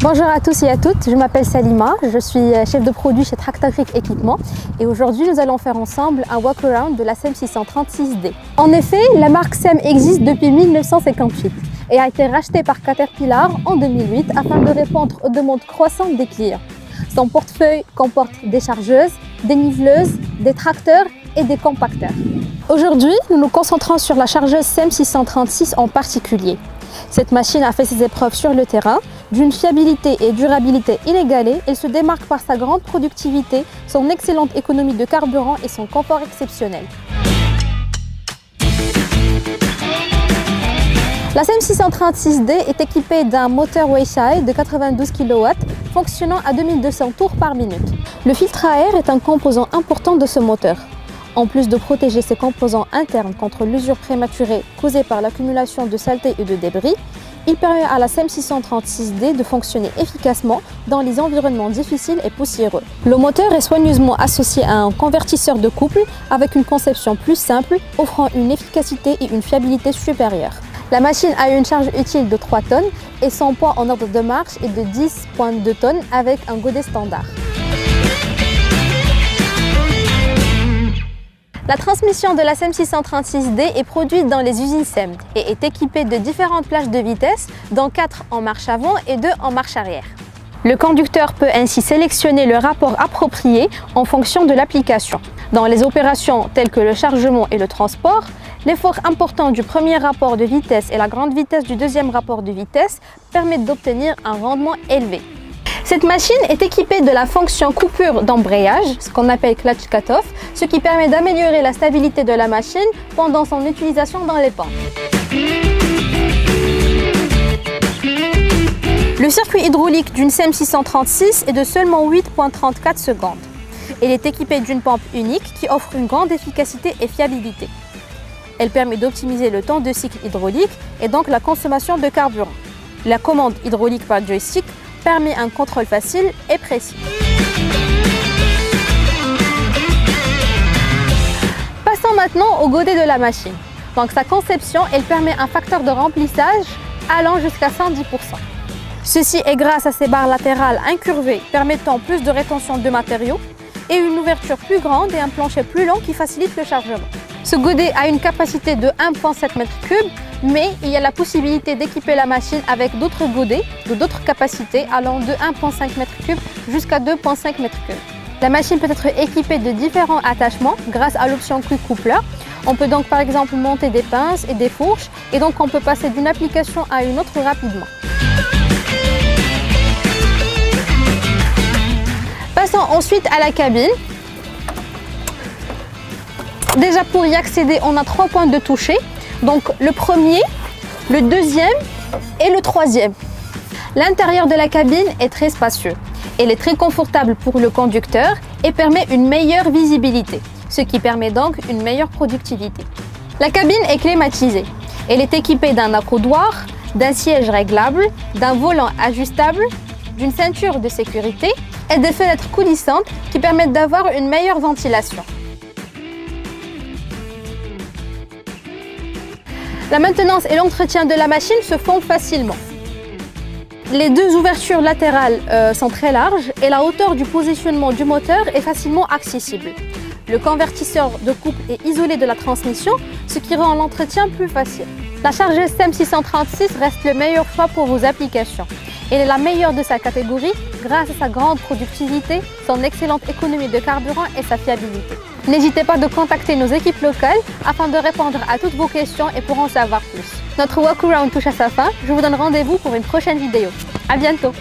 Bonjour à tous et à toutes, je m'appelle Salima, je suis chef de produit chez Tractagric Équipement et aujourd'hui nous allons faire ensemble un walk-around de la SEM 636D. En effet, la marque SEM existe depuis 1958 et a été rachetée par Caterpillar en 2008 afin de répondre aux demandes croissantes des clients. Son portefeuille comporte des chargeuses, des niveleuses, des tracteurs et des compacteurs. Aujourd'hui, nous nous concentrons sur la chargeuse SEM 636 en particulier. Cette machine a fait ses épreuves sur le terrain. D'une fiabilité et durabilité inégalées, elle se démarque par sa grande productivité, son excellente économie de carburant et son confort exceptionnel. La SEM 636D est équipée d'un moteur Weichai de 92 kW fonctionnant à 2200 tours par minute. Le filtre à air est un composant important de ce moteur. En plus de protéger ses composants internes contre l'usure prématurée causée par l'accumulation de saleté et de débris, il permet à la SEM 636D de fonctionner efficacement dans les environnements difficiles et poussiéreux. Le moteur est soigneusement associé à un convertisseur de couple avec une conception plus simple, offrant une efficacité et une fiabilité supérieures. La machine a une charge utile de 3 tonnes et son poids en ordre de marche est de 10,2 tonnes avec un godet standard. La transmission de la SEM 636D est produite dans les usines SEM et est équipée de différentes plages de vitesse, dont 4 en marche avant et 2 en marche arrière. Le conducteur peut ainsi sélectionner le rapport approprié en fonction de l'application. Dans les opérations telles que le chargement et le transport, l'effort important du premier rapport de vitesse et la grande vitesse du deuxième rapport de vitesse permettent d'obtenir un rendement élevé. Cette machine est équipée de la fonction coupure d'embrayage, ce qu'on appelle clutch cut-off, ce qui permet d'améliorer la stabilité de la machine pendant son utilisation dans les pentes. Le circuit hydraulique d'une SEM 636 est de seulement 8,34 secondes. Elle est équipée d'une pompe unique qui offre une grande efficacité et fiabilité. Elle permet d'optimiser le temps de cycle hydraulique et donc la consommation de carburant. La commande hydraulique par joystick permet un contrôle facile et précis. Passons maintenant au godet de la machine. Donc sa conception, elle permet un facteur de remplissage allant jusqu'à 110%. Ceci est grâce à ses barres latérales incurvées permettant plus de rétention de matériaux et une ouverture plus grande et un plancher plus long qui facilite le chargement. Ce godet a une capacité de 1,7 m3, mais il y a la possibilité d'équiper la machine avec d'autres godets de d'autres capacités allant de 1,5 m3 jusqu'à 2,5 m3. La machine peut être équipée de différents attachements grâce à l'option Quick Coupler. On peut donc par exemple monter des pinces et des fourches et donc on peut passer d'une application à une autre rapidement. Passons ensuite à la cabine. Déjà pour y accéder, on a 3 points de toucher. Donc le premier, le deuxième et le troisième. L'intérieur de la cabine est très spacieux. Elle est très confortable pour le conducteur et permet une meilleure visibilité, ce qui permet donc une meilleure productivité. La cabine est climatisée. Elle est équipée d'un accoudoir, d'un siège réglable, d'un volant ajustable, d'une ceinture de sécurité et des fenêtres coulissantes qui permettent d'avoir une meilleure ventilation. La maintenance et l'entretien de la machine se font facilement. Les deux ouvertures latérales sont très larges et la hauteur du positionnement du moteur est facilement accessible. Le convertisseur de couple est isolé de la transmission, ce qui rend l'entretien plus facile. La chargeuse SEM 636 reste le meilleur choix pour vos applications. Elle est la meilleure de sa catégorie grâce à sa grande productivité, son excellente économie de carburant et sa fiabilité. N'hésitez pas de contacter nos équipes locales afin de répondre à toutes vos questions et pour en savoir plus. Notre walk-around touche à sa fin. Je vous donne rendez-vous pour une prochaine vidéo. À bientôt!